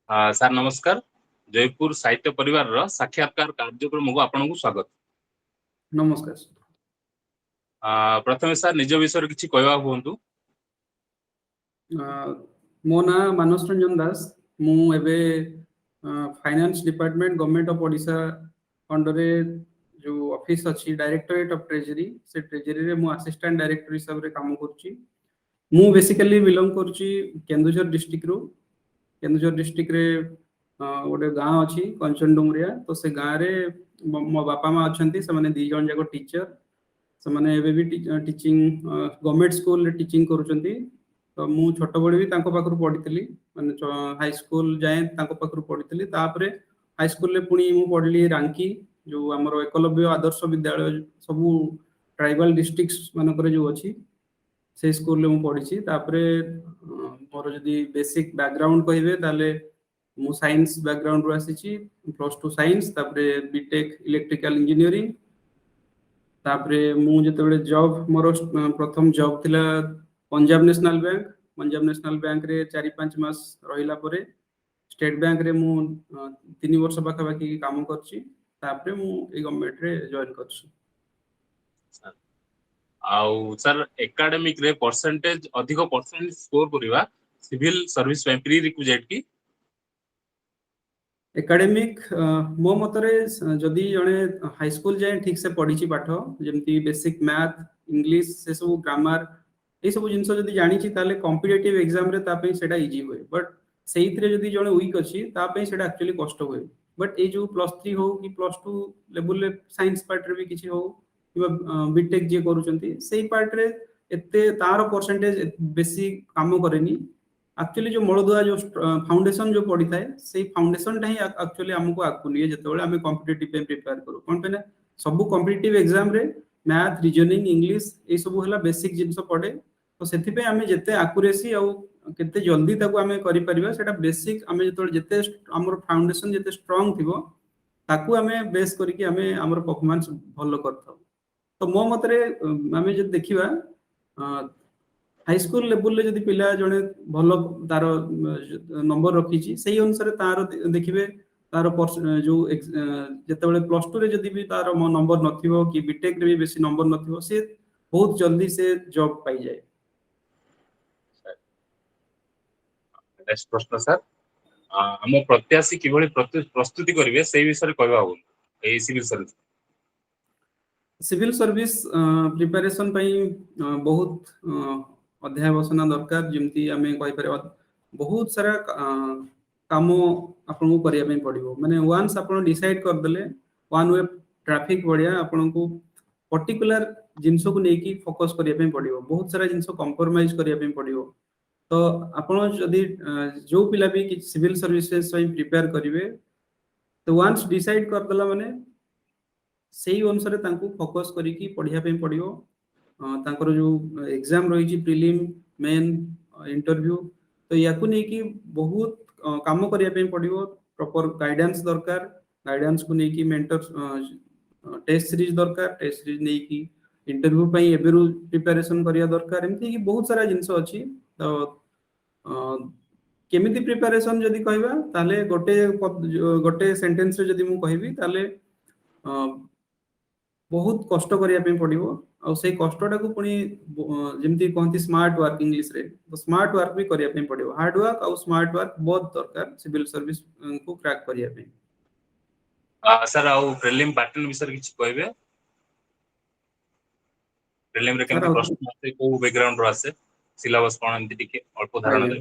Sir ନମସ୍କାର। ଜୟପୁର ସାହିତ୍ୟ ପରିବାରର ସାକ୍ଷାତକାର କାର୍ଯ୍ୟକ୍ରମକୁ ଆପଣଙ୍କୁ ସ୍ୱାଗତ। ନମସ୍କାର। ପ୍ରଥମେ ସାର୍ ନିଜ ବିଷୟରେ କିଛି କହିବା ହୁଅନ୍ତୁ। ମୋ ନାଁ ମାନସ ରଞ୍ଜନ ଦାସ। ମୁଁ ଏବେ finance department government of Odisha under जो ऑफिस अच्छी डायरेक्टरेट ऑफ ट्रेजरी से ट्रेजरी रे मु असिस्टेंट डायरेक्टर हिसाब रे काम करछि। मु बेसिकली बिलोंग करछि केन्दुझर डिस्ट्रिक्ट रो। केन्दुझर डिस्ट्रिक्ट रे गोटे गाँव अच्छी कंचन डुमरिया, तो से गाँव रे मो बापा माँ अच्छे से मैंने दी जन जाक टीचर से मैंने एबे भी टीचिंग गवर्नमेंट स्कूल रे टीचिंग करूछंती। तो मु छोट बड़ी भी तांको पाखरु पढ़ितली, माने हाई स्कूल जाए तांको पाखरु पढ़ितली। तापरे हाई स्कूल रे पुणी मु पढ़ली रांकी जो हमर एकलव्य आदर्श विद्यालय सबु ट्राइबल डिस्ट्रिक्ट्स मानकर जो अछि से स्कूल रे मु पढ़िछि। तापरे मोर जदी बेसिक बैकग्राउंड कहिबे ताले मु साइंस बैकग्राउंड रो आसीछि, +2 साइंस, तापरे बीटेक इलेक्ट्रिकल इंजीनियरिंग। तापरे मु जेतेबेले जॉब मोर प्रथम जॉब थिला Punjab National bank. Punjab National Bank रे 4-5 मास रहिला परे स्टेट बैंक रे मु 3 वर्ष पाखा पाखी काम करछि। तापरे मु ए गवर्नमेंट रे जॉइन करछि। आउ सर एकेडमिक रे परसेंटेज अधिक परसेंट स्कोर करिवा सिविल सर्विस में प्री रिक्विजिट की एकेडमिक मो मतरे जदि जने हाई स्कूल जाए ठीक से पढ़ी पाठ जेमती बेसिक मैथ इंग्लिश से सब ग्रामर ये सब जिनस जदि जानी ताले कॉम्पिटिटिव एग्जाम रे तापई सेटा इजी हुए। बट सेइथरे जदि जने वीक अछि तापई सेटा एक्चुअली कष्ट हुए। बट ए जो +3 हो कि +2 लेवल रे साइंस पार्ट रे भी किछि हो कि बीटेक जे करूचंती सेही पार्ट रे एते तार परसेंटेज बेसी काम करेनी। एक्चुअली जो मूलदुआ जो फाउंडेशन जो पड़ी थाए से फाउंडेशन ही एक्चुअली हमको आगु लिए जेतेबेले हमें कॉम्पिटिटिव पे प्रिपेयर करू। कोन पे ना सब कॉम्पिटिटिव एग्जाम रे मैथ रीजनिंग इंग्लिश ए सब हला बेसिक जिंस पड़े। तो सेति पे हमें जेते एक्यूरेसी आ केते जल्दी ताको हमें करि परिबा सेटा बेसिक हमें जेतेबेले जेते हमर फाउंडेशन जेते स्ट्रांग थिबो ताकू हमें बेस करके हमें हमर परफॉर्मेंस भलो करथौ। तो मो मतरे हमें जे देखिबा हाई स्कूल लेवल ले जदि पिला जने भलो तार नंबर रखिछि सेही अनुसार तार देखिबे तार जो जेतेबेले +2 रे जदि भी तार नंबर नथिबो कि बीटेक रे भी बेसी नंबर नथिबो से बहुत जल्दी से जॉब पाई जाए। नेक्स्ट प्रश्न सर, हम प्रत्याशी किभଳି प्रस्तुति करिवे सेही विषय कहबा हो ए civil service. Civil service preparation पई बहुत अध्याय बसना दरकार जेमती आमे कहि पारे बहुत सारा काम आपन को करिया पई पड़िबो। माने वंस आपन डिसाइड कर देले वन वे ट्रैफिक बढ़िया आपन को पर्टिकुलर जिंसो को नेकी फोकस करिया पई पड़िबो। बहुत सारा जिंसो कंप्रोमाइज करिया पई पड़िबो। तो आपन जदी जो पिला भी सिविल सर्विसेज पई प्रिपेयर करिवे तो वंस डिसाइड कर देला माने सेही अनुसार तांको फोकस करिकी पढ़िया पे पड़ियो। तांकर जो एग्जाम रही प्रिलिम मेन इंटरव्यू तो याकू नहीं कि बहुत काम करिया पे पड़ियो। प्रॉपर गाइडेंस दरकार, गाइडेंस को नहीं कि मेंटर टेस्ट सीरीज दरकार, टेस्ट सीरीज नहीं कि इंटरव्यू पई एबेरु प्रिपरेशन करिया दरकार। एमती कि बहुत सारा जिंस अछि। तो केमिति प्रिपरेशन जदी कहबा ताले गोटे सेंटेंस रे जदी मु कहबी ताले बहुत कष्ट करिया पे पड़िबो। आ से कष्टटा को पुनी जेमती कहंती स्मार्ट वर्क इंग्लिश रे, तो स्मार्ट वर्क भी करिया पे पड़िबो। हार्ड वर्क और स्मार्ट वर्क बहुत दरकार सिविल सर्विस को क्रैक करिया पे। सर आउ प्रीलिम पैटर्न विषय किछ कहबे। प्रीलिम रे केमते प्रश्न आसे को बैकग्राउंड रो आसे सिलेबस कोन एंती टिके अल्प धारणा दे।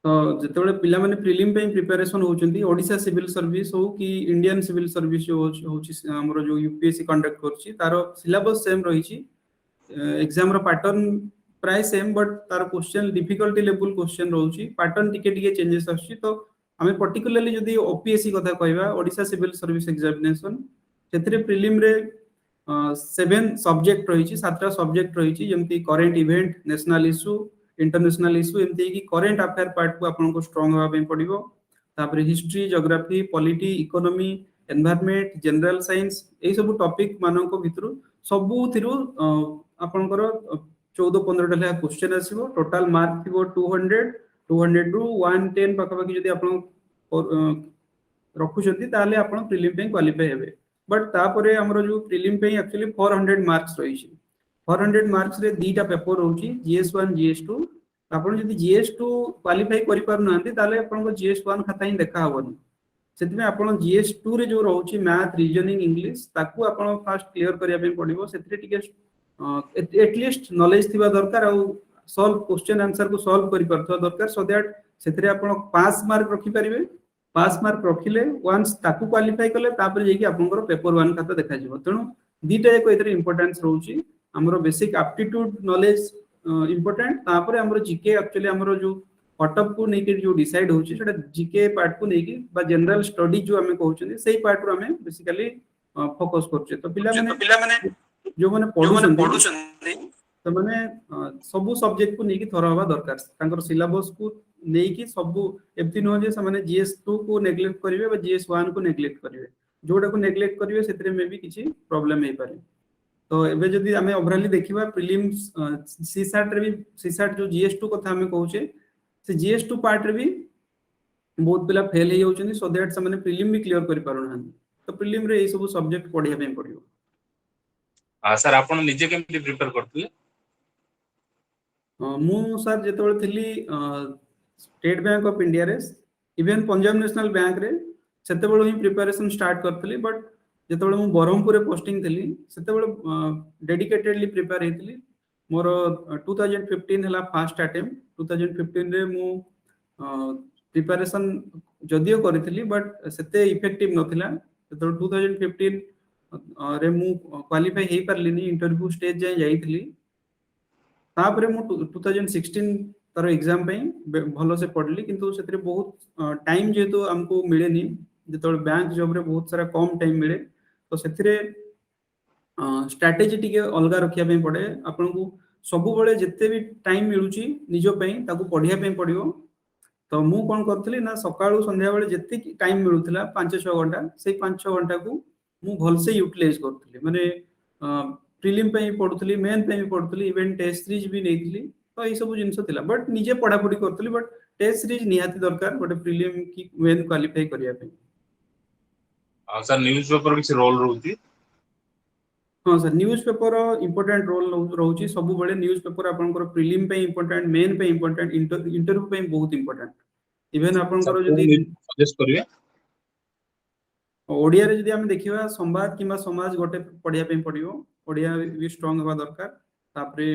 तो जेतेबेले पिला माने प्रीलिम पे प्रिपरेशन होचंती ओडिशा सिविल सर्विस हो कि इंडियन सिविल सर्विस जो होची हमरो जो यूपीएससी कंडक्ट करची तारो सिलेबस सेम रहिची। एग्जाम रो पैटर्न प्राय सेम बट तार क्वेश्चन डिफिकल्टी लेवल क्वेश्चन रहउची। पैटर्न टिके टिके चेंजेस आछी। तो हमें पर्टिकुलरली जदी ओपीएससी कथा कहबा ओडिशा सिविल सर्विस एग्जामिनेशन सेतरे प्रीलिम रे 7 सब्जेक्ट रहिची, 7टा सब्जेक्ट रहिची जेमती current event, national issue, international issue एमती कि करंट अफेयर पार्ट को आपन को स्ट्रांग होबा पे पड़िबो। तापरे history, geography, polity, economy, environment, general science ए सब टॉपिक मानन को भितरु सबु थिरु आपन को 14-15 टा क्वेश्चन आसीबो। टोटल मार्क थिबो 200 200 ରୁ 110 ପାଖାପାଖି ଯଦି ଆପଣ ରଖୁଛନ୍ତି ତାହେଲେ ଆପଣ ପ୍ରିଲିମ୍ ପାଇଁ କ୍ୱାଲିଫାଇ ହେବେ। ବଟ୍ ତାପରେ ଆମର ଯୋଉ ପ୍ରିଲିମ୍ ପାଇଁ ଆକ୍ଚୁଆଲି 400 ମାର୍କସ୍ ରହିଛି। 400 ମାର୍କସ୍ ରେ ଦିଟା ପେପର ରହୁଛି, GS1 GS2। ଆପଣ ଯଦି GS2 କ୍ୱାଲିଫାଇ କରିପାରୁନାହାନ୍ତି ତାହେଲେ ଆପଣଙ୍କ GS1 ଖାତା ହିଁ ଦେଖା ହବନି। ସେଥିପାଇଁ ଆପଣ GS2 ରେ ଯୋଉ ରହୁଛି ମ୍ୟାଥ, ରିଜନିଂ, ଇଂଲିଶ, ତାକୁ ଆପଣ ଫାଷ୍ଟ କ୍ଲିୟର କରିବା ପାଇଁ ପଡିବ। ସେଥିରେ ଟିକେ ଏଟଲିଷ୍ଟ ନଲେଜ ଥିବା ଦରକାର, ଆଉ ସଲ୍ଭ କ୍ୱେଶ୍ଚନ ଆନ୍ସର କୁ ସଲ୍ଭ କରିପାରୁଥିବା ଦରକାର, ସୋ ଦ୍ୟାଟ ସେଥିରେ ଆପଣ ପାସ୍ ମାର୍କ ରଖିପାରିବେ। ପାସ୍ ମାର୍କ ରଖିଲେ ୱାନ୍ସ ତାକୁ କ୍ୱାଲିଫାଇ କଲେ ତାପରେ ଯାଇକି ଆପଣଙ୍କର ପେପର 1 ଖାତା ଦେଖାଯିବ। ତେଣୁ ଦିଟା ଯାକ ଏଥିରେ ଇମ୍ପୋର୍ଟାନ୍ସ ରହୁଛି। ଆମର ବେସିକ ଆପ୍ଟିଟ୍ୟୁଡ ନଲେଜ ଇମ୍ପୋର୍ଟାଣ୍ଟ, ତାପରେ ଆମର ଜିକେ ଆକ୍ଚୁଆଲି ଆମର ଯୋଉ କଟଅଫ କୁ ନେଇକି ଯୋଉ ଡିସାଇड ହଉଛି ସେଟା ଜିକେ ପାର୍ଟ କୁ ନେଇକି ବା जनरल स्टडी जो ଆମେ କହୁଛନ୍ତି ସେଇ ପାର୍ଟ ରୁ ଆମେ ବେସିକାଲି ଫୋକस କରୁଛେ। ତ ପିଲାମାନେ जो माने पढुଛନ୍ତି ସେମାନେ ସବୁ ସବଜେକ୍ଟ କୁ ନେଇକି ଥର ହବା ଦରକାର। ତାଙ୍କର ସିଲାବସ କୁ ନେଇକି ସବୁ, ଏମିତି ନୁହଁ ଯେ ସେମାନେ GS2 କୁ ନେଗ୍ଲେକ୍ଟ କରିବେ ବା GS1 କୁ ନେଗ୍ଲେକ୍ଟ କରିବେ। ଯୋଉଟାକୁ ନେଗ୍ଲେକ୍ଟ କରିବେ ସେଥିରେ ମେ ବି କିଛି ପ୍ରୋବ୍ଲେମ ହେଇପାରେ। तो एबे जदि आमे ओवरऑली देखिबा प्रीलिम्स सीसैट रे भी, सीसैट जो GS2 कथा आमे कहूचे, से GS2 पार्ट रे भी बहुत पिला फेल हे जाउछनी, सो दैट से माने प्रीलिम भी क्लियर करि पारुना। तो प्रीलिम रे ए सब सब्जेक्ट पढिया पे पडियो। सर आपण निजे केमति प्रिपेयर करथले? मु सर जेतबेले थिली स्टेट बैंक ऑफ इंडिया रे, इवन पंजाब नेशनल बैंक रे सेतेबेले ही प्रिपरेशन स्टार्ट करथली। बट जेतबेले मु बरहमपुर रे पोस्टिंग थिली सेतेबेले डेडिकेटेडली प्रिपेयर हेतिली। मोर 2015 हला फर्स्ट अटेम्प्ट। 2015 रे मु प्रिपरेशन जदियो करथिली बट सेते इफेक्टिव नथिला। तो 2015 रे मु क्वालिफाई हे परलिनी, इंटरव्यू स्टेज जाय जाईथिली। तापरे मु 2016 तार एग्जाम पे भलो से पढ़ली, किंतु सेतरे बहुत टाइम जेतो हमको मिलेनी, जेतो बैंक जॉब रे बहुत सारा कम टाइम मिले। तो सेतरे स्ट्रैटेजी टिके अलगा रखिया पे पड़े। आपन को सब बेले जत्ते भी टाइम मिलुची निजो पे ताकू पढ़िया पे पड़ियो। तो मु कोन करथली ना, सकाळू संध्या बेले जत्ते टाइम मिलुथिला 5-6 घंटा, से 5-6 घंटा को मु भल से यूटिलाइज करथली। माने प्रीलिम पे पढुथली, मेन पे पढुथली, इवन टेस्ट सीरीज भी नेथली। तो ए सब जिंस थिला, बट निजे पढा पढी करथली। बट टेस्ट सीरीज निहाती दरकार गोटे प्रीलिम की मेन क्वालिफाई करिया पे। सर न्यूज़ पेपर किछ रोल रहउती? हाँ sir, newspaper important role रहउची। सब बेले न्यूज पेपर आपनकर प्रीलिम पे इंपोर्टेंट, मेन पे इंपोर्टेंट, इंटरव्यू पे बहुत इंपोर्टेंट। इवन आपनकर जदी सजेस्ट करिवे ओडिया रे जदी हम देखिबा संवाद किबा समाज गोटे पढिया पे पडियो, ओडिया भी स्ट्रांग होबा दरकार। तापरे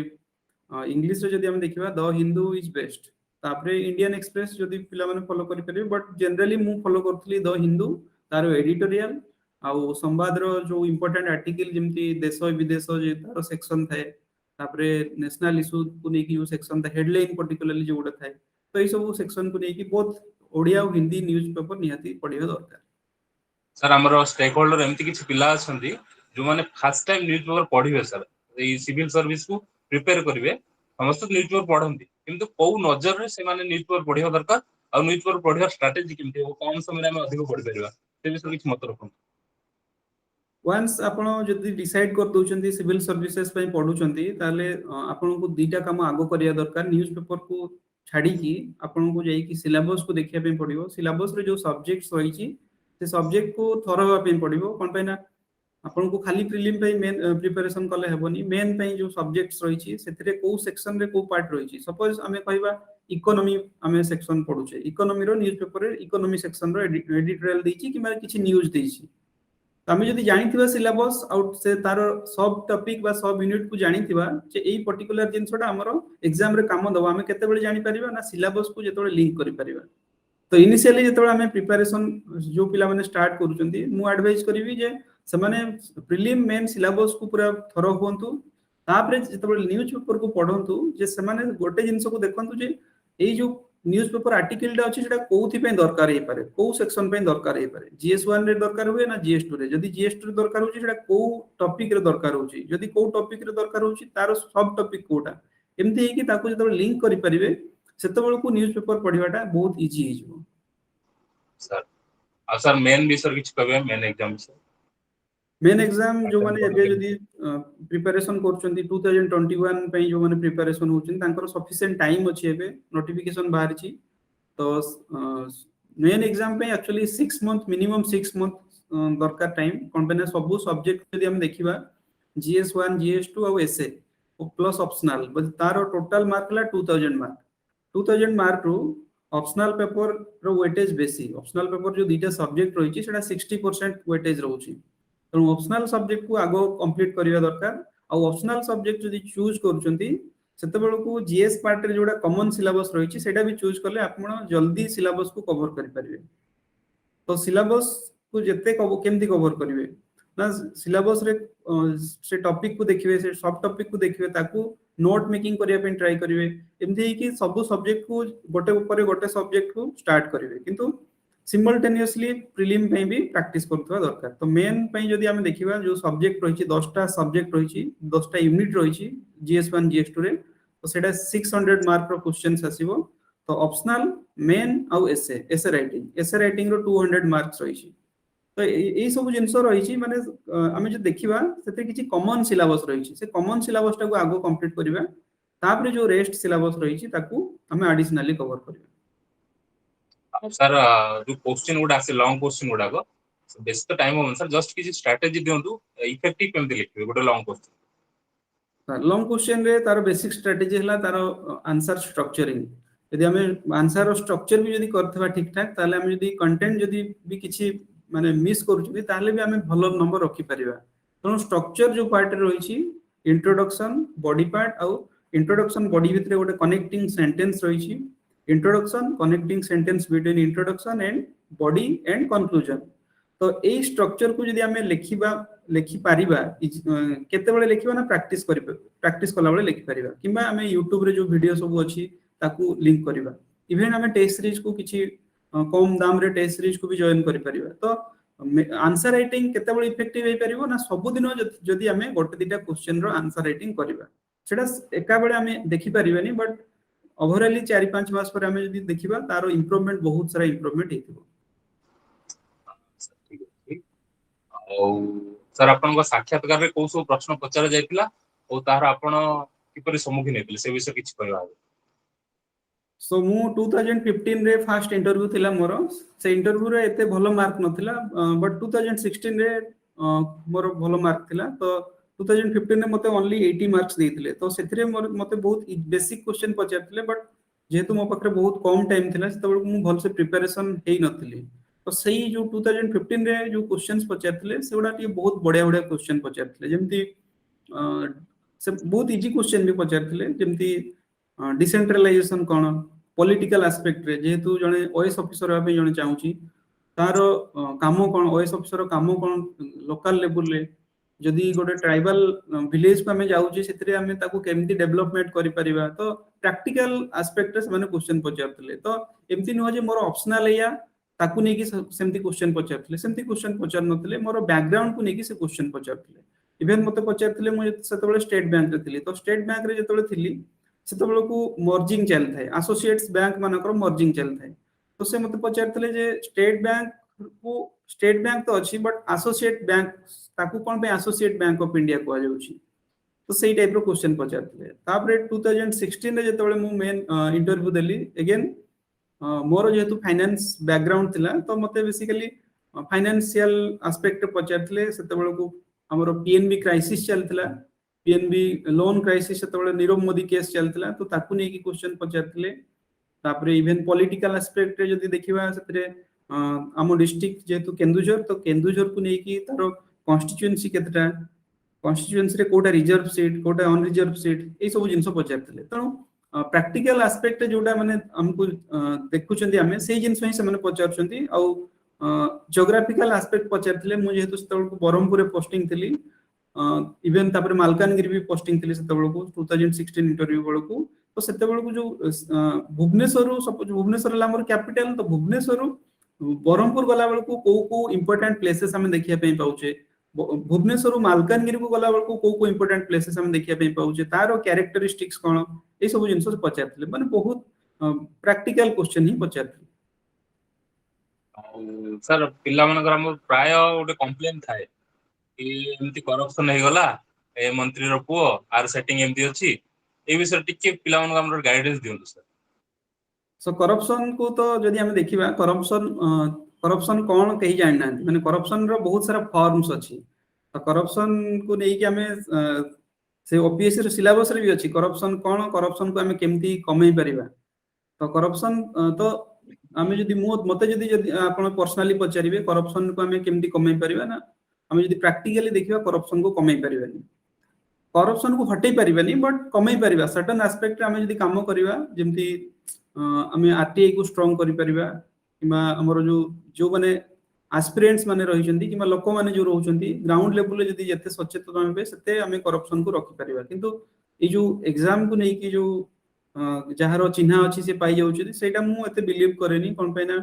इंग्लिश रे जदी हम देखिबा द हिंदू इज बेस्ट। तापरे इंडियन एक्सप्रेस जदी पिला माने फॉलो करि परिबे, बट जनरली मु फॉलो करथली द हिंदू, तार एडिटोरियल आउ संवाद रो जो इंपोर्टेंट आर्टिकल जेमति देश विदेश जे तार सेक्शन थाए, तापरे नेशनल इश्यू को नेकी जो सेक्शन था, हेडलाइन पर्टिकुलरली जो उडा थाए, तो ए सब सेक्शन को नेकी बोथ ओडिया और हिंदी न्यूज पेपर निहाती पढिया दरकार। सर हमरो स्टेक होल्डर एमति किछ पिला अछंती जो माने फर्स्ट टाइम न्यूज़ पेपर पढिबे सर, ए सिविल सर्विस को प्रिपेयर करिवे, समस्त न्यूज़ पेपर पढंती, किंतु को नजर रे से माने न्यूज़ पेपर पढिया दरकार और न्यूज़ पेपर पढिया स्ट्रेटजी केमति हो, कोन समय रे हम अधिक पढि परिबा, से विषय किछ मत रखन। वंस आपण जदि डिसाइड कर दोचंती सिविल सर्विसेज पे पढुचंती, ताले आपण को दीटा काम आगो करिया दरकार। न्यूज़ पेपर को छाडी की आपण को जाई की सिलेबस को देखिया पे पडियो। सिलेबस रे जो सब्जेक्ट्स रहिची से सब्जेक्ट को थरवा पे पडियो। कोन पे ना आपण को खाली प्रीलिम पे मेन प्रिपरेशन कले हेबनी। मेन पे जो सब्जेक्ट्स रहिची सेथिरे को सेक्शन रे को पार्ट रहिची। सपोज हमें कहबा इकोनॉमी हमें सेक्शन पढुचे, इकोनॉमी रो न्यूज़ पेपर रे इकोनॉमी सेक्शन रो एडिटोरियल देची कि माने किछि न्यूज़ देची। आमे जदि जानिथिबा सिलेबस आउट से तार सब टॉपिक बा सब यूनिट को जानिथिबा जे एई पर्टिकुलर जिंसटा हमरो एग्जाम रे काम दबा, हमें केते बेले जानि परिबा ना सिलेबस को जेतोले लिंक करि परिबा। तो इनिशियली जेतोले हमें प्रिपरेशन जो पिला माने स्टार्ट करूचंती, मु एडवाइस करिवि जे से माने प्रीलिम मेन सिलेबस को पूरा थरो होंतु। तापरे जेतोले न्यूज़ पेपर को पढंतु, जे से माने गोटे जिंस को देखंतु जे एई जो न्यूज़ पेपर आर्टिकल डा अछि सेटा कोउथि पे दरकार हे पारे, को सेक्शन पे दरकार हे पारे। GS1 रे दरकार हुए ना GS2 रे, जदि GS2 रे दरकार होछि सेटा को टॉपिक रे दरकार होछि, जदि को टॉपिक रे दरकार होछि तार सब टॉपिक कोटा एमति हे कि ताको जतबे लिंक करि परिबे सेतबेल को न्यूज़ पेपर पढिबाटा बहुत इजी हे जिवो। सर आ सर मेन विषय किछ कहबे, मेन एग्जाम से मेन एग्जाम जो माने एबे जदी प्रिपरेशन करछंती 2021 पई जो माने प्रिपरेशन होछन तांकर सफिशिएंट टाइम अछि एबे नोटिफिकेशन बाहर छी तो मेन एग्जाम पे एक्चुअली 6 मंथ मिनिमम 6 मंथ दरकार टाइम कंपनी सब सब्जेक्ट यदि हम देखिबा GS1 GS2 और एसए प्लस ऑप्शनल बट तार टोटल मार्क ला 2000 मार्क रो ऑप्शनल पेपर रो वेटेज बेसी ऑप्शनल पेपर जो दीटा सब्जेक्ट रही सेटा 60% वेटेज रहउची तो ऑप्शनल सब्जेक्ट को आगो कंप्लीट करिया दरकार और ऑप्शनल सब्जेक्ट जदी चूज करछंती सेते बेल को जीएस पार्ट रे जोडा कॉमन सिलेबस रही सेटा भी चूज करले आपण जल्दी सिलेबस को कवर करि परिबे तो सिलेबस को जत्ते केमती कवर करिवे ना सिलेबस रे से टॉपिक को देखिवे से सब टॉपिक को देखिवे ताकू नोट मेकिंग करिया पे ट्राई करिवे एमती कि सब सब्जेक्ट को गोटे ऊपर गोटे सब्जेक्ट को स्टार्ट करिवे किंतु सिमल्टेनियसली प्रिलिम पे भी प्रैक्टिस करथवा दरकार तो मेन पे जदी हम देखिबा जो सब्जेक्ट रहिछि 10टा सब्जेक्ट रहिछि 10टा यूनिट रहिछि GS1 GS2 रे तो सेटा 600 मार्क रो क्वेश्चंस आसीबो तो ऑप्शनल मेन और एसे राइटिंग रो 200 मार्क्स रहिछि तो एई सब जिंस रहिछि माने हम जे देखिबा सेते किछि कॉमन सिलेबस रहिछि से कॉमन सिलेबस टा को आगो कंप्लीट करिबा तापर जो रेस्ट सिलेबस रहिछि ताकू हम एडिशनली कवर करिबा सर जो क्वेश्चन गुडा आसे लॉन्ग क्वेश्चन गुडा को बेस तो टाइम हो सर जस्ट किसी स्ट्रेटजी दियंतु इफेक्टिव केमति लिखिबे गोटे लॉन्ग क्वेश्चन लॉन्ग क्वेश्चन रे तार बेसिक स्ट्रेटजी हला तार आंसर स्ट्रक्चरिंग यदि हमें आंसर स्ट्रक्चर भी यदि करथबा ठीक ठाक ताले हम यदि कंटेंट यदि भी किछि माने मिस करूछि ताले भी हमें भलो नंबर रखि परिबा तो स्ट्रक्चर जो पार्ट रहिछि इंट्रोडक्शन बॉडी पार्ट और इंट्रोडक्शन बॉडी भितरे गोटे कनेक्टिंग सेंटेंस रहिछि introduction connecting sentence between introduction and body and conclusion तो ए स्ट्रक्चर को जदि हमें लिखि पारिबा केते बेले लिखिबा ना प्रैक्टिस कला बेले लिखि पारिबा किबा हमें YouTube रे जो वीडियो सब अछि ताकू लिंक करिबा इवन हमें टेस्ट सीरीज को किछि कम दाम रे टेस्ट सीरीज को भी जॉइन करि परिबा तो आंसर राइटिंग केते बेले इफेक्टिव हे परिबो ना सब दिन जदि हमें गोटे दिटा क्वेश्चन रो आंसर राइटिंग करिबा सेटा एका बेले हमें देखि परिबानी बट ओवरऑली 4-5 मास पर हमें यदि देखिबा तारो इंप्रूवमेंट बहुत सारा इंप्रूवमेंट हेतिबो सर आपन साक्षात्कार रे को सब प्रश्न पचार जायतिला ओ तार आपन किपरि सम्मुखीन हेतिले से विषय किछ कहबा सो मु 2015 रे फर्स्ट इंटरव्यू थिला मोर से इंटरव्यू रे एते भलो मार्क नथिला बट 2016 रे मोर भलो मार्क थिला तो 2015 रे मते ओनली 80 मार्क्स देथिले तो सेथिरे मते बहुत बेसिक क्वेश्चन पचारथिले बट जेहेतु मो पकरे बहुत कम टाइम थिला से तबळ मु भल से प्रिपरेशन हेई नथिली तो सही जो 2015 रे जो क्वेश्चंस पचारथिले सेउडा टी बहुत बढ़िया बढ़िया क्वेश्चन पचारथिले जेमती से बहुत इजी क्वेश्चन भी पचारथिले जेमती डिसेंट्रलाइजेशन कोन पॉलिटिकल एस्पेक्ट रे जेहेतु जने ओएस ऑफिसर भाबे जने चाहूची तार काम कोन ओएस ऑफिसर काम कोन लोकल लेवल रे जदि गोटे ट्राइबल विलेज को हमें जाउची सेतरे हमें ताको केमती डेवलपमेंट करि परिबा तो प्रैक्टिकल एस्पेक्ट रे माने क्वेश्चन पचारथिले तो एमती न हो जे मोर ऑप्शनल या ताकू नेकी सेमती क्वेश्चन पचारथिले सेमती क्वेश्चन पचार नथिले मोर बैकग्राउंड को नेकी से क्वेश्चन पचारथिले इवन मते पचारथिले मु सेतबेले स्टेट बैंक रे थिली तो स्टेट बैंक रे जेतबेले थिली सेतबेले को मर्जिंग चल थाए एसोसिएट्स बैंक मानकर मर्जिंग चल थाए तो से मते पचारथिले जे स्टेट बैंक तो अछि बट एसोसिएट बैंक ताकू कोन पे एसोसिएट बैंक ऑफ इंडिया को जाउछि तो सेही टाइप रो क्वेश्चन पचारथिले तापरे 2016 रे जेतबेले मु मेन इंटरव्यू देली अगेन मोर जेहेतु फाइनेंस बैकग्राउंड थिला तो मते बेसिकली फाइनेंशियल एस्पेक्ट पचारथिले सेतबेले को हमरो पीएनबी क्राइसिस चलथिला पीएनबी लोन क्राइसिस सेतबेले नीरव मोदी केस चलथिला तो ताकू नै की क्वेश्चन पचारथिले तापरे इवन पॉलिटिकल एस्पेक्ट रे जदी देखिबा सेतरे हमो डिस्ट्रिक्ट जेहेतु केन्दुझर को नै की तारो कॉन्स्टिट्यूएंसी केतटा कॉन्स्टिट्यूएंसी रे कोटा रिजर्व सीट कोटा अनरिजर्व सीट ए सब जिंस पचारथिले तनो प्रैक्टिकल एस्पेक्ट जोटा माने हमको देखुचंदी हमें सेही जिंस ही से माने पचारचंदी आ ज्योग्राफिकल एस्पेक्ट पचारथिले मु जेहेतु सेतबेल को बरहमपुर रे पोस्टिंग थिली इवन तापर मालकानगिरी भी पोस्टिंग थिली सेतबेल को 2016 इंटरव्यू बेल को तो सेतबेल को जो भुवनेश्वर सपोज भुवनेश्वर ला हमर कैपिटल तो भुवनेश्वर बरहमपुर गला बेल को इंपोर्टेंट प्लेसेस हमें देखिया पे पाउचे भुवनेश्वर मालकानगिरी को गला बेल को इंपोर्टेंट प्लेसेस हमें देखिया पे पाउचे तारो कैरेक्टरिस्टिक्स कोन ए सब जिंस पचारथिले माने बहुत प्रैक्टिकल क्वेश्चन ही पचारथिले सर पिला मनकर हम प्राय ओटे कंप्लेंट थाए एमती करप्शन हे गला ए मंत्री रो पुओ आर सेटिंग एमती अछि ए विषय टिके पिला मन हमर गाइडेंस दियंतु सर। सो करप्शन को तो जदि हम देखिबा करप्शन कौन कहीं जान ना माने करप्शन रो बहुत सारा फॉर्म्स अछि तो करप्शन को नै कि हमें से ओपीएससी रो सिलेबस रे भी अछि करप्शन कौन करप्शन को हमें केमती कमै परिबा तो करप्शन तो आमे जदि मते जदि आपण पर्सनली पचारिबे करप्शन को हमें केमती कमै परिबा ना हमें जदि प्रैक्टिकली देखिबा करप्शन को कमै परिबानी करप्शन को हटै परिबानी बट कमै परिबा सर्टेन एस्पेक्ट हमें जदि काम करिबा जेमती हमें आरटीआई को स्ट्रांग करि परिबा किबा हमर जो माने एस्पिरेंट्स माने रहिसंती किबा लोक माने जो रहउसंती ग्राउंड लेवल ले जदि जते सचेतन होबे सेते हमें करप्शन को रखि परिबा किंतु ए जो एग्जाम को नै कि जो जहार चिन्हा अछि से पाई जाउछि सेटा मु एते बिलीव करेनी कोन पैना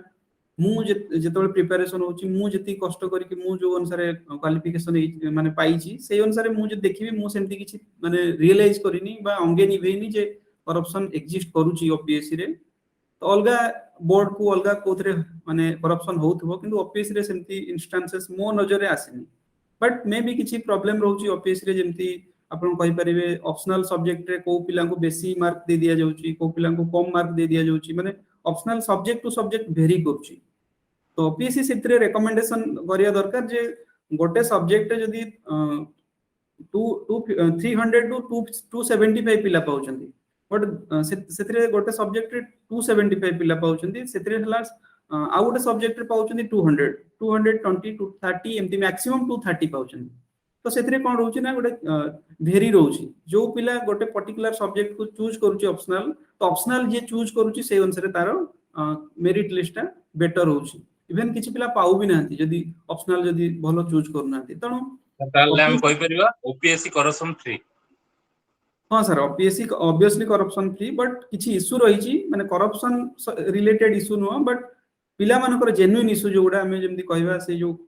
मु जेतबे प्रिपरेशन होछि मु जति कष्ट करी कि मु जो अनुसार क्वालिफिकेशन माने पाइछि सेही अनुसार मु जे देखिबि मु सेमति किछि माने रियलाइज करिनी बा अंगे निभेनी जे करप्शन एग्जिस्ट करूछि ओपीएससी रे तो अलगा बोर्ड को अलगा कोथरे माने करप्शन होउथबो किंतु ओपीएससी रे सेमति इंस्टेंसेस मो नजर रे आसिनी बट मे बी किछि प्रॉब्लम रहउछि ओपीएससी रे जेमति आपण कहि परिबे ऑप्शनल सब्जेक्ट रे को पिला को बेसी मार्क दे दिया जाउछि को पिला को कम मार्क दे दिया जाउछि माने optional subject two subject vary करूछि तो ओपीएससी सेतरे रिकमेंडेशन करिया दरकार जे गोटे सब्जेक्ट जदी 300 टू 275 पिला पाउछंती बट सेतरे गोटे सब्जेक्ट रे 275 पिला पाउछंती सेतरे हला आ गोटे सब्जेक्ट रे पाउछंती 200 220 230 एमती मैक्सिमम 230 पाउछंती तो सेतरे कोन रहउछि ना गोटे भेरी रहउछि जो पिला गोटे पर्टिकुलर सब्जेक्ट को चूज करूछि ऑप्शनल तो ऑप्शनल जे चूज करूछि से अनुसार तारो मेरिट लिस्ट बेटर होउछि इवन किछि पिला पाउ भी नांती जदी ऑप्शनल जदी भलो चूज करू नांती तणो ताले हम कहि परिबा ओपीएससी करप्शन फ्री। हां sir OPSC obviously corruption free but किछि इशू रहिछि माने corruption related issue no but पिला मानकर जेन्युइन इशू जोडा हमें जेमति कहबा से जो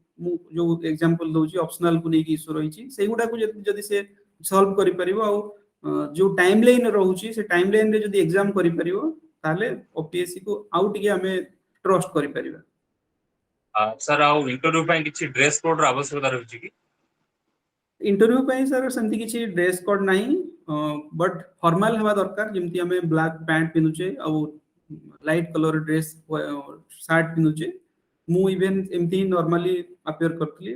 एग्जांपल दोछि ऑप्शनल को नेकी इशू रहिछि सेगुडा को जदी से सॉल्व करि परिबो आ जो टाइमलाइन रहउछि से टाइमलाइन रे जदी एग्जाम करि परिबो ताले ओपीएससी को आउट के हमें ट्रस्ट करि परिबा। सर आउ इंटरव्यू पय किछि ड्रेस कोड रा आवश्यकता रहउछि कि इंटरव्यू पय सर सेमति किछि ड्रेस कोड नाही बट फॉर्मल हवा दरकार जेमति हमें ब्लैक पैंट पिनुचे आ लाइट कलर ड्रेस शर्ट पिनुचे मु इवन एमति नॉर्मली अपियर करथली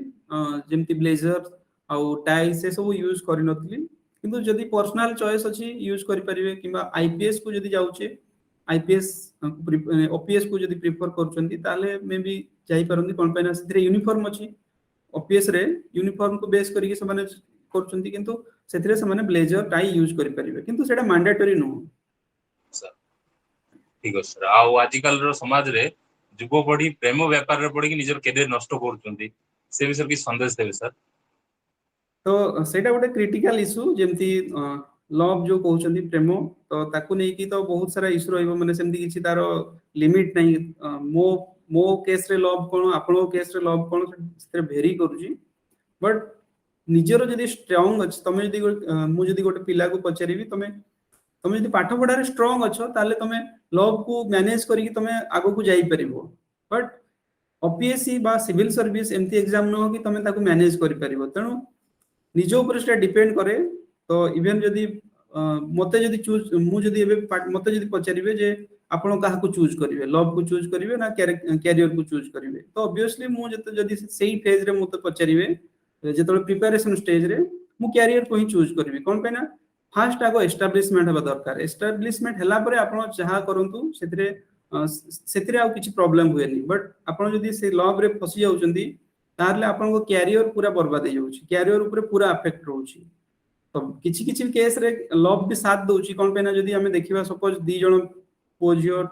जेमति ब्लेजर आ टाई से सब यूज करि नथली किंतु जदी पर्सनल चॉइस अछि यूज करि परिबे किबा आईपीएस को जदी जाउचे आईपीएस ओपीएस को जदी प्रेफर करचंती ताले मे भी जाई परंती कोन पैना सेथरे यूनिफॉर्म अछि ओपीएस रे यूनिफॉर्म को बेस करिके से माने करचंती किंतु सेथरे से माने ब्लेजर टाई यूज करि परिबे किंतु सेटा मैंडेटरी नो सर ठीक है सर आउ आजिकल रो समाज रे जुगो पढ़ी प्रेम व्यापार रे पढ़ी कि निजर कैरियर नष्ट करचंती से विषय की संदेश देबे सर। तो सेटा गोटे क्रिटिकल इशू जेमती लव जो कहउचंती प्रेम तो ताकू नै कि तो बहुत सारा इशू रहइबो माने सेमती किछि तारो लिमिट नै मो केस रे लव कोन आपनो केस रे लव कोन से भेरी करूची बट निजरो जदी स्ट्रांग अछि तमे जदी मु जदी गोटे पिला को पचारिबी तमे जदी पाठ पढा रे स्ट्रांग अछो ताले तमे लव को मैनेज करी कि तमे आगो को जाई परिबो बट ओपीएससी बा सिविल सर्विस एमती एग्जाम न हो कि तमे ताको मैनेज करि परिबो तणो निजो ऊपर से डिपेंड करे तो इवन जदी मते जदी चूज मु जदी एबे मते जदी पचारिबे जे आपण काहा को चूज करिवे लव को चूज करिवे ना कैरियर को चूज करिवे तो ऑब्वियसली मु जदी सेही फेज रे मते पचारिवे जेतोले प्रिपरेशन स्टेज रे मु कैरियर को ही चूज करिवे कोन पे ना फास्ट आगो एस्टैब्लिशमेंट हबा दरकार एस्टैब्लिशमेंट हला परे आपण चाहा करंतु सेतिरे आ किछि प्रॉब्लम हुएनी बट आपण जदी से लव रे फसी जाउचंदी तारले आपण को कैरियर पूरा बर्बाद हो जाउची कैरियर ऊपर पूरा अफेक्ट रहउची तो किछि किछि केस रे लव भी साथ दउची कोन पे ना जदी हमें देखिबा सपोज दी जण पोजियो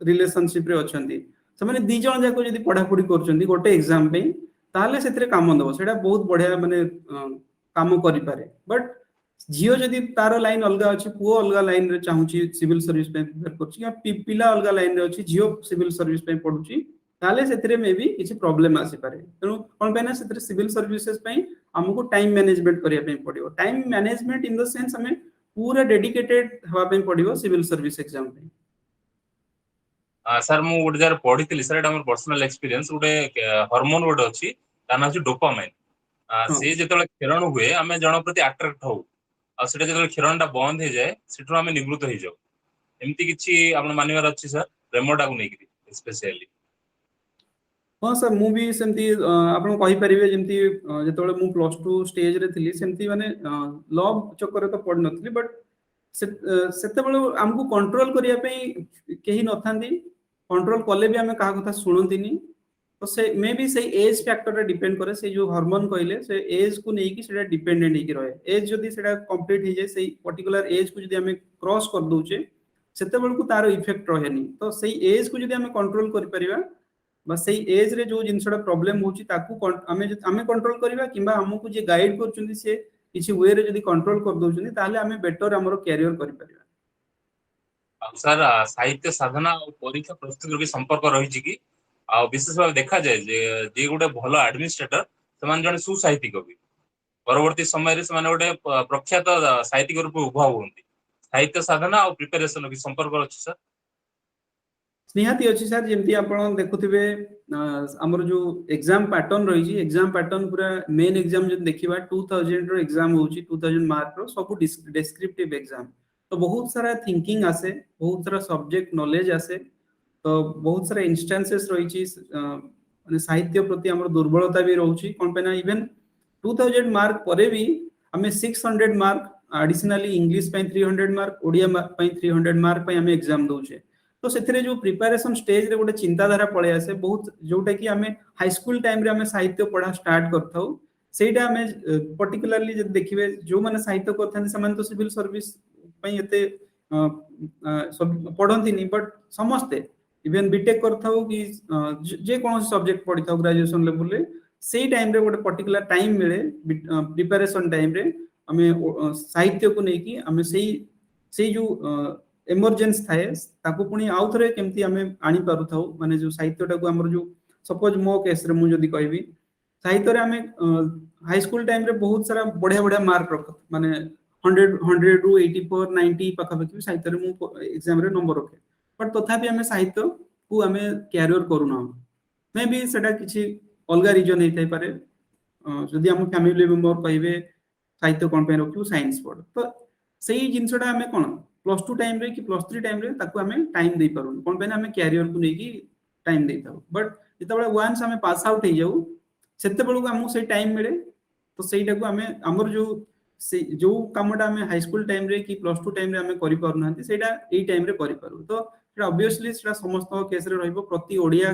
रिलेशनशिप रे अछंती से माने दी जण जाको जदी पढा पढी करचंती गोटे एग्जाम पे ताले सेतिरे काम दबो सेटा बहुत बढ़िया माने काम करि पारे बट जियो जदी तारो लाइन अलगा अछि पुओ अलगा लाइन रे चाहूची सिविल सर्विस पे प्रिपेयर करची या पिला अलगा लाइन रे अछि जियो सिविल सर्विस पे पढुची ताले सेतिरे मे भी किछि प्रॉब्लम आसी पारे तनो कोन पे ना सेतिरे सिविल सर्विसेज पे हमको टाइम मैनेजमेंट करिया पे पडियो time management in the sense हमें पूरा डेडिकेटेड हवा पे पडियो सिविल सर्विस एग्जाम पे सर मु गुड जार पढितली सर एटा हमर पर्सनल एक्सपीरियंस गुटे हार्मोन गुटे अछि ता ना अछि डोपामाइन ହଁ ସେ ଯେତେବେଳେ କ୍ଷରଣ ହୁଏ ଆମେ ଜଣ ପ୍ରତି ଆଟ୍ରାକ୍ଟ ହଉ, ଆଉ ସେଟା ଯେତେବେଳେ କ୍ଷରଣଟା ବନ୍ଦ ହେଇଯାଏ ସେଠୁ ଆମେ ନିବୃତ୍ତ ହେଇଯାଉ। ଏମିତି କିଛି ଆପଣ ମାନିବାର ଅଛି ସାର୍ ପ୍ରେମଟାକୁ ନେଇକିରି ସ୍ପେସିଆଲି? ହଁ ସାର୍, ମୁଁ ବି ସେମିତି ଆପଣ କହିପାରିବେ ଯେମିତି ଯେତେବେଳେ ମୁଁ +2 ଷ୍ଟେଜରେ ଥିଲି ସେମିତି ମାନେ ଲଭ୍ ଚକ୍କରରେ ତ ପଡ଼ିନଥିଲି, ବଟ୍ ସେତେବେଳେ ଆମକୁ କଣ୍ଟ୍ରୋଲ କରିବା ପାଇଁ କେହି ନଥାନ୍ତି, କଣ୍ଟ୍ରୋଲ କଲେ ବି ଆମେ କାହା କଥା ଶୁଣନ୍ତିନି। ତ ସେ ମେ ବି ସେଇ ଏଜ୍ ଫ୍ୟାକ୍ଟରରେ ଡିପେଣ୍ଡ କରେ, ସେଇ ଯୋଉ ହରମୋନ କହିଲେ ସେ ଏଜ୍ କୁ ନେଇକି ସେଟା ଡିପେଣ୍ଡେଣ୍ଟ ହେଇକି ରହେ। ଏଜ୍ ଯଦି ସେଟା କମ୍ପ୍ଲିଟ ହେଇଯାଏ, ସେଇ ପର୍ଟିକୁଲାର ଏଜ୍ କୁ ଯଦି ଆମେ କ୍ରସ୍ କରିଦଉଛେ ସେତେବେଳକୁ ତାର ଇଫେକ୍ଟ ରହେନି। ତ ସେଇ ଏଜ୍ କୁ ଯଦି ଆମେ କଣ୍ଟ୍ରୋଲ କରିପାରିବା ବା ସେଇ ଏଜ୍ ରେ ଯୋଉ ଜିନିଷଟା ପ୍ରୋବ୍ଲେମ ହଉଛି ତାକୁ ଆମେ କଣ୍ଟ୍ରୋଲ କରିବା, କିମ୍ବା ଆମକୁ ଯିଏ ଗାଇଡ କରୁଛନ୍ତି ସେ କିଛି ୱେରେ ଯଦି କଣ୍ଟ୍ରୋଲ କରିଦଉଛନ୍ତି ତାହେଲେ ଆମେ ବେଟର ଆମର କ୍ୟାରିୟର କରିପାରିବା। ଆଉ ସାର୍ ସାହିତ୍ୟ ସାଧନା ଆଉ ପରୀକ୍ଷା ପ୍ରସ୍ତୁତିର ବି ସମ୍ପର୍କ ରହିଛି କି? ଆଉ ବିଶେଷ ଭାବେ ଦେଖାଯାଏ ଯେ ଯିଏ ଗୋଟେ ଭଲ ଆଡମିନିଷ୍ଟ୍ରେଟର ସେମାନେ ଜଣେ ସୁସାହିତ୍ୟିକ ବି, ପରବର୍ତ୍ତୀ ସମୟରେ ସେମାନେ ଗୋଟେ ପ୍ରଖ୍ୟାତ ସାହିତ୍ୟିକ ରୂପେ ଉଭା ହୁଅନ୍ତି। ସାହିତ୍ୟ ସାଧନା ଆଉ ପ୍ରିପାରେସନ ବି ସମ୍ପର୍କ ଅଛି ସାର୍? ନିହାତି ଅଛି ସାର୍। ଯେମିତି ଆପଣ ଦେଖୁଥିବେ ଆମର ଯୋଉ ଏକ୍ସାମ ପାଟର୍ନ ରହିଛି, ଏକ୍ସାମ ପାଟର୍ନ ପୁରା ମେନ୍ ଏକ୍ସାମ ଯଦି ଦେଖିବା 2000 ର ଏକ୍ସାମ ହଉଛି, 2000 ମାର୍କ ର ସବୁ ଡେସ୍କ୍ରିପଟିଭ ଏକ୍ସାମ। ତ ବହୁତ ସାରା ଥିଙ୍କିଙ୍ଗ ଆସେ, ବହୁତ ସାରା ସବଜେକ୍ଟ ନଲେଜ ଆସେ, ତ ବହୁତ ସାରା ଇନଷ୍ଟାନ୍ସେସ୍ ରହିଛି। ମାନେ ସାହିତ୍ୟ ପ୍ରତି ଆମର ଦୁର୍ବଳତା ବି ରହୁଛି କଣ ପାଇଁ ନା ଇଭେନ 2000 ମାର୍କ ପରେ ବି ଆମେ 600 ମାର୍କ ଆଡିସନାଲି ଇଂଲିଶ ପାଇଁ 300 ମାର୍କ, ଓଡିଆ ପାଇଁ 300 ମାର୍କ ପାଇଁ ଆମେ ଏକ୍ସାମ ଦଉଛେ। ତ ସେଥିରେ ଯୋଉ ପ୍ରିପାରେସନ ଷ୍ଟେଜରେ ଗୋଟେ ଚିନ୍ତାଧାରା ପଳେଇ ଆସେ ବହୁତ, ଯୋଉଟା କି ଆମେ ହାଇସ୍କୁଲ ଟାଇମରେ ଆମେ ସାହିତ୍ୟ ପଢା ଷ୍ଟାର୍ଟ କରିଥାଉ। ସେଇଟା ଆମେ ପର୍ଟିକୁଲାରଲି ଯଦି ଦେଖିବେ ଯୋଉମାନେ ସାହିତ୍ୟ କରିଥାନ୍ତି ସେମାନେ ତ ସିଭିଲ ସର୍ଭିସ ପାଇଁ ଏତେ ପଢନ୍ତିନି, ବଟ୍ ସମସ୍ତେ ଇଭେନ ବିଟେକ୍ କରିଥାଉ କି ଯେ କୌଣସି ସବଜେକ୍ଟ ପଢିଥାଉ ଗ୍ରାଜୁଏସନ ଲେଭେଲରେ, ସେଇ ଟାଇମରେ ଗୋଟେ ପର୍ଟିକୁଲାର ଟାଇମ ମିଳେ ପ୍ରିପାରେସନ ଟାଇମରେ ଆମେ ସାହିତ୍ୟକୁ ନେଇକି ଆମେ ସେଇ ସେଇ ଯୋଉ ଏମରଜେନ୍ସ ଥାଏ ତାକୁ ପୁଣି ଆଉ ଥରେ କେମିତି ଆମେ ଆଣିପାରୁଥାଉ। ମାନେ ଯୋଉ ସାହିତ୍ୟଟାକୁ ଆମର ଯୋଉ ସପୋଜ ମୋ କେସରେ ମୁଁ ଯଦି କହିବି, ସାହିତ୍ୟରେ ଆମେ ହାଇସ୍କୁଲ ଟାଇମରେ ବହୁତ ସାରା ବଢିଆ ବଢିଆ ମାର୍କ ରଖ, ମାନେ 100 ରୁ 84 90 ପାଖାପାଖି ସାହିତ୍ୟରେ ମୁଁ ଏକ୍ସାମରେ ନମ୍ବର ରଖେ, ବଟ୍ ତଥାପି ଆମେ ସାହିତ୍ୟକୁ ଆମେ କ୍ୟାରିୟର କରୁନାହୁଁ। ମେ ବି ସେଟା କିଛି ଅଲଗା ରିଜନ ହେଇଥାଇପାରେ। ଯଦି ଆମ ଫ୍ୟାମିଲି ମେମ୍ବର କହିବେ ସାହିତ୍ୟ କଣ ପାଇଁ ରଖିବୁ, ସାଇନ୍ସ ପଢ, ତ ସେଇ ଜିନିଷଟା ଆମେ କଣ +2 ଟାଇମରେ କି +3 ଟାଇମରେ ତାକୁ ଆମେ ଟାଇମ ଦେଇପାରୁନୁ, କଣ ପାଇଁ ନା ଆମେ କ୍ୟାରିୟରକୁ ନେଇକି ଟାଇମ ଦେଇଥାଉ। ବଟ୍ ଯେତେବେଳେ ୱାନ୍ସ ଆମେ ପାସ୍ ଆଉଟ ହେଇଯାଉ ସେତେବେଳକୁ ଆମକୁ ସେଇ ଟାଇମ ମିଳେ। ତ ସେଇଟାକୁ ଆମେ ଆମର ଯୋଉ କାମଟା ଆମେ ହାଇସ୍କୁଲ ଟାଇମରେ କି +2 ଟାଇମରେ ଆମେ କରିପାରୁନାହାନ୍ତି ସେଇଟା ଏଇ ଟାଇମରେ କରିପାରୁ। ତ ସେଇଟା ଅବଭିୟସଲି ସେଟା ସମସ୍ତଙ୍କ କେସରେ ରହିବ, ପ୍ରତି ଓଡିଆ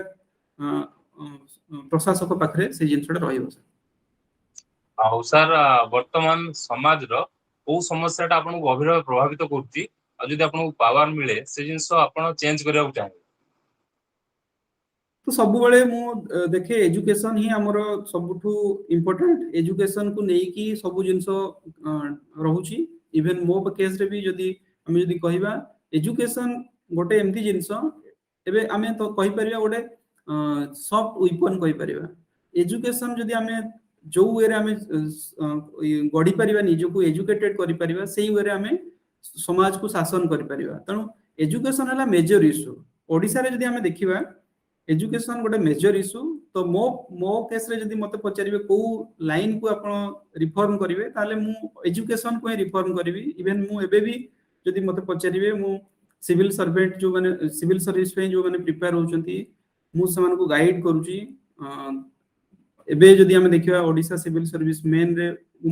ପ୍ରଶାସକ ପାଖରେ ସେଇ ଜିନିଷଟା ରହିବ। ଆଉ ସାର୍ ବର୍ତ୍ତମାନ ସମାଜର କୋଉ ସମସ୍ୟାଟା ଆପଣଙ୍କୁ ଗଭୀର ଭାବେ ପ୍ରଭାବିତ କରୁଛି, ଆଉ ଯଦି ଆପଣଙ୍କୁ ପାୱାର ମିଳେ ସେ ଜିନିଷ ଆପଣ ଚେଞ୍ଜ କରିବାକୁ ଚାହିଁବେ? ତ ସବୁବେଳେ ମୁଁ ଦେଖେ ଏଜୁକେସନ ହିଁ ଆମର ସବୁଠୁ ଇମ୍ପୋର୍ଟାଣ୍ଟ। ଏଜୁକେସନକୁ ନେଇକି ସବୁ ଜିନିଷ ରହୁଛି। ଇଭେନ ମୋ କେସରେ ବି ଯଦି ଆମେ ଯଦି କହିବା ଏଜୁକେସନ ଗୋଟେ ଏମିତି ଜିନିଷ, ଏବେ ଆମେ ତ କହିପାରିବା ଗୋଟେ ସଫ୍ଟ ୱିପନ କହିପାରିବା। ଏଜୁକେସନ ଯଦି ଆମେ ଯୋଉ ୱେରେ ଆମେ ଗଢି ପାରିବା, ନିଜକୁ ଏଜୁକେଟେଡ କରିପାରିବା, ସେଇ ୱେରେ ଆମେ ସମାଜକୁ ଶାସନ କରିପାରିବା। ତେଣୁ ଏଜୁକେସନ ହେଲା ମେଜର ଇସ୍ୟୁ। ଓଡିଶାରେ ଯଦି ଆମେ ଦେଖିବା ଏଜୁକେସନ ଗୋଟେ ମେଜର ଇସ୍ୟୁ। ତ ମୋ କେସରେ ଯଦି ମତେ ପଚାରିବେ କୋଉ ଲାଇନକୁ ଆପଣ ରିଫର୍ମ କରିବେ, ତାହେଲେ ମୁଁ ଏଜୁକେସନକୁ ହିଁ ରିଫର୍ମ କରିବି। ଇଭେନ ମୁଁ ଏବେ ବି ଯଦି ମତେ ପଚାରିବେ, ମୁଁ ସିଭିଲ ସର୍ଭେଣ୍ଟ ଯୋଉମାନେ ସିଭିଲ ସର୍ଭିସ ପାଇଁ ଯୋଉମାନେ ପ୍ରିପେୟାର ହଉଛନ୍ତି ମୁଁ ସେମାନଙ୍କୁ ଗାଇଡ କରୁଛି। ଏବେ ଯଦି ଆମେ ଦେଖିବା ଓଡିଶା ସିଭିଲ ସର୍ଭିସ ମେନରେ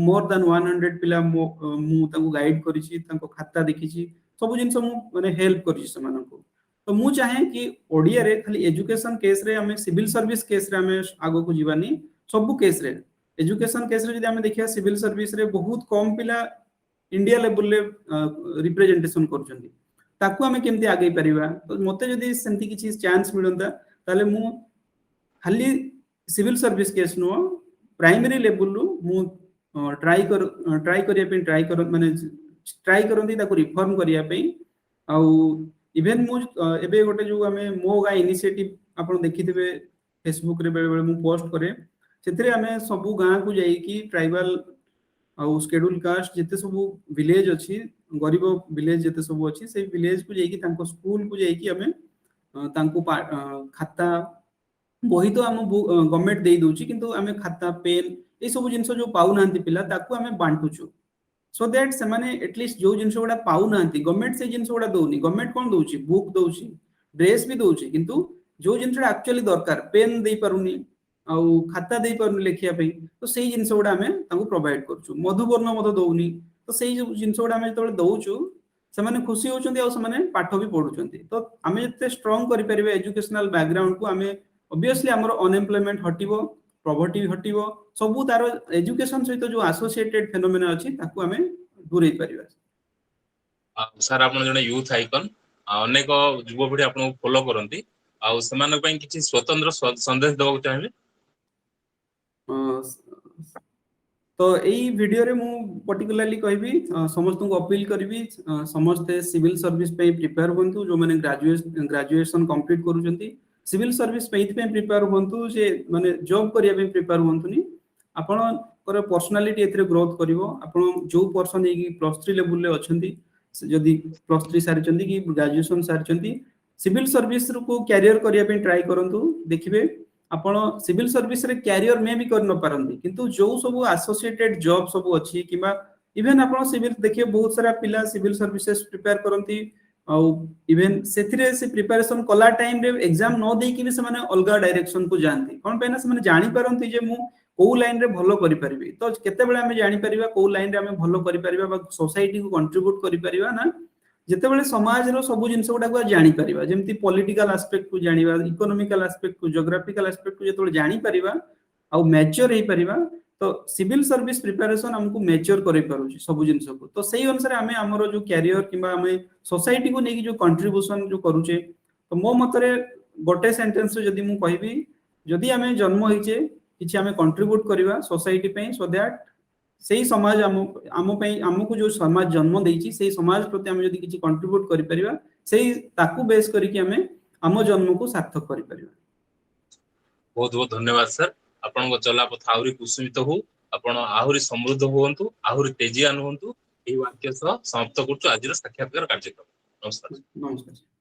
ମୋର ଦାନ 100 ପିଲା ମୁଁ ତାଙ୍କୁ ଗାଇଡ କରିଛି, ତାଙ୍କ ଖାତା ଦେଖିଛି, ସବୁ ଜିନିଷ ମୁଁ ମାନେ ହେଲ୍ପ କରିଛି ସେମାନଙ୍କୁ। ତ ମୁଁ ଚାହେଁ କି ଓଡିଆରେ ଖାଲି ଏଜୁକେସନ କେସରେ ଆମେ ସିଭିଲ ସର୍ଭିସ କେସରେ ଆମେ ଆଗକୁ ଯିବାନି, ସବୁ କେସରେ ଏଜୁକେସନ କେସରେ ଯଦି ଆମେ ଦେଖିବା ସିଭିଲ ସର୍ଭିସରେ ବହୁତ କମ ପିଲା ଇଣ୍ଡିଆ ଲେଭେଲରେ ରିପ୍ରେଜେଣ୍ଟେସନ କରୁଛନ୍ତି, ତାକୁ ଆମେ କେମିତି ଆଗେଇ ପାରିବା। ତ ମତେ ଯଦି ସେମିତି କିଛି ଚାନ୍ସ ମିଳନ୍ତା ତାହେଲେ ମୁଁ ଖାଲି ସିଭିଲ ସର୍ଭିସ କେସ୍ ନୁହଁ, ପ୍ରାଇମେରୀ ଲେଭେଲରୁ ମୁଁ ଟ୍ରାଇ କରିବା ପାଇଁ ମାନେ ଟ୍ରାଇ କରନ୍ତି ତାକୁ ରିଫର୍ମ କରିବା ପାଇଁ। ଆଉ ଇଭେନ ମୁଁ ଏବେ ଗୋଟେ ଯୋଉ ଆମେ ମୋ ଗାଁ ଇନିସିଏଟିଭ ଆପଣ ଦେଖିଥିବେ ଫେସବୁକରେ ବେଳେ ବେଳେ ମୁଁ ପୋଷ୍ଟ କରେ, ସେଥିରେ ଆମେ ସବୁ ଗାଁକୁ ଯାଇକି ଟ୍ରାଇବାଲ ଆଉ ସ୍କେଡୁଲ କାଷ୍ଟ ଯେତେ ସବୁ ଭିଲେଜ ଅଛି, ଗରିବ ଭିଲେଜ ଯେତେ ସବୁ ଅଛି, ସେଇ ଭିଲେଜକୁ ଯାଇକି ତାଙ୍କ ସ୍କୁଲକୁ ଯାଇକି ଆମେ ତାଙ୍କୁ ଖାତା ବହି ତ ଆମ ଗଭର୍ଣମେଣ୍ଟ ଦେଇ ଦଉଛି, କିନ୍ତୁ ଆମେ ଖାତା ପେନ୍ ये सब जिनस जो पाउ नांती पिला ताकू आमे बांटुछु सो दैट से माने एटलीस्ट जो जिनस गुडा पाउ नांती गवर्नमेंट से जिनस गुडा दोनी गवर्नमेंट कोन दोउची बुक दोउची ड्रेस भी दोउची किंतु जो जिनस एक्चुअली दरकार पेन दे पारुनी आउ खाता दे पारुनी लेखिया पे तो सेही जिनस गुडा आमे तांको प्रोवाइड करछु मधुवर्ण मध दोउनी तो सेही जो जिनस गुडा आमे तळे दोउछु ସେମାନେ ଖୁସି ହଉଛନ୍ତି ଆଉ ସେମାନେ ପାଠ ବି ପଢୁଛନ୍ତି ତ ଆମେ ଯେତେ ଷ୍ଟ୍ରଙ୍ଗ କରିପାରିବେ ଏଜୁକେଶନାଲ ବ୍ୟାକଗ୍ରାଉଣ୍ଡ କୁ ଆମେ obviously ଆମର ଅନଏମ୍ପ୍ଲୟମେଣ୍ଟ ହଟିବ ପ୍ରଭର୍ଟି ହଟିବ ସବୁ ତାର ଏଜୁକେଶନ ସହିତ ଯୋଉ ଆସୋସିଏଟେଡ ଫେନୋମେନା ଅଛି ତାକୁ ଆମେ ଦୂରେଇ ପାରିବା ସାର୍ ଆପଣ ଜଣେ ୟୁଥ ଆଇକନ ଅନେକ ଯୁବପିଢି ଆପଣଙ୍କୁ ଫଲୋ କରନ୍ତି ଆଉ ସେମାନଙ୍କ ପାଇଁ କିଛି ସ୍ୱତନ୍ତ୍ର ସନ୍ଦେଶ ଦେବାକୁ ଚାହିଁବେ तो यही वीडियो रे मु पर्टिकुलरली कहबी समस्त को अपील करबी समस्त सिविल सर्विस पे प्रिपेयर होंतु जो माने ग्रेजुएशन कंप्लीट करूचंती सिविल सर्विस पे इथ पे प्रिपेयर होंतु जे माने जॉब करिया पे प्रिपेयर होंतुनी आपण कर पर्सनालिटी एथरे ग्रोथ करिवो आपण जो पर्सन एकी +3 लेवल ले अछंती जदी +3 सारिचंती कि ग्रेजुएशन सारिचंती सिविल सर्विस को कैरियर करिया पे ट्राई करंतु देखिबे आपण सिविल सर्विस रे कैरियर में भी कर न पारंती किंतु जो सब एसोसिएटेड जॉब सब अछि किबा इवन आपण सिविल देखिए बहुत सारा पिला सिविल सर्विसेज प्रिपेयर करंती आ इवन सेथिरे से प्रिपरेशन कला टाइम रे एग्जाम न दे कि भी से माने अलगा डायरेक्शन को जानती कोन पेना से माने जानि पारंती जे मु को लाइन रे भलो करि परिबे तो केते बेले हमें जानि परिबा को लाइन रे हमें भलो करि परिबा बा सोसाइटी को कंट्रीब्यूट करि परिबा ना जेतेबेले समाज रो सब जिंस गुडा को जानि परिबा जेमति पॉलिटिकल एस्पेक्ट को जानिबा इकोनॉमिकल एस्पेक्ट को ज्योग्राफिकल एस्पेक्ट को जेतेबेले जानि परिबा आ मैच्योर हे परिबा तो सिविल सर्विस प्रिपरेशन हमको मैच्योर करै पारुची सब जिंस को तो सही अनुसार हमें हमरो जो कैरियर किबा हमें सोसाइटी को नेकी जो कंट्रीब्यूशन जो करूचे तो मो मतरे गोटे सेंटेंस रे जदी मु कहबी जदी हमें जन्म होइचे किछि हमें कंट्रीब्यूट करबा सोसाइटी पे सो दैट सेही समाज हमको जो समाज जन्म देइछि सेही समाज प्रति हम यदि किछि कंट्रीब्यूट करि परिबा सेही ताकू बेस करी कि हमें हम जन्म को सार्थक करि परिबा बहुत बहुत धन्यवाद सर आपन को चला पथ आहुरी कुसुमित हो आपन आहुरी समृद्ध होवंतु आहुरी तेजियान होवंतु एही वाक्य सह समाप्त करछु आजिर साक्षात्कार कार्यक्रम नमस्कार नमस्कार